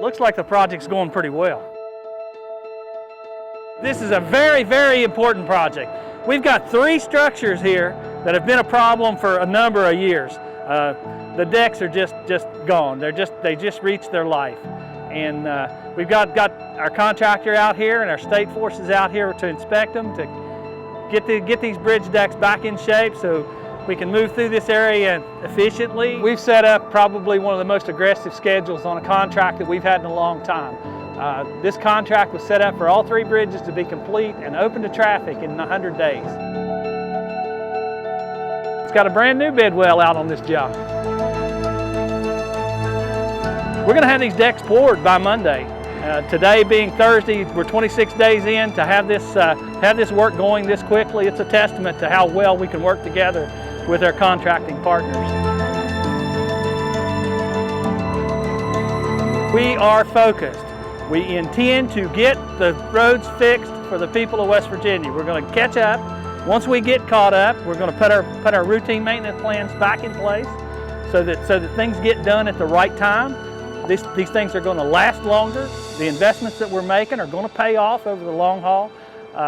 Looks like the project's going pretty well. This is a very, very important project. We've got 3 structures here that have been a problem for a number of years. The decks are just gone. They just reached their life. And we've got our contractor out here and our state forces out here to inspect them, to get these bridge decks back in shape so we can move through this area efficiently. We've set up probably one of the most aggressive schedules on a contract that we've had in a long time. This contract was set up for all 3 bridges to be complete and open to traffic in 100 days. It's got a brand new bed well out on this job. We're going to have these decks poured by Monday. Today being Thursday, we're 26 days in. To have this work going this quickly, it's a testament to how well we can work together with our contracting partners. We are focused. We intend to get the roads fixed for the people of West Virginia. We're going to catch up. Once we get caught up, we're going to put our routine maintenance plans back in place so that things get done at the right time. These things are going to last longer. The investments that we're making are going to pay off over the long haul.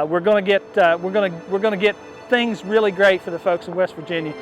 We're going to get things really great for the folks in West Virginia.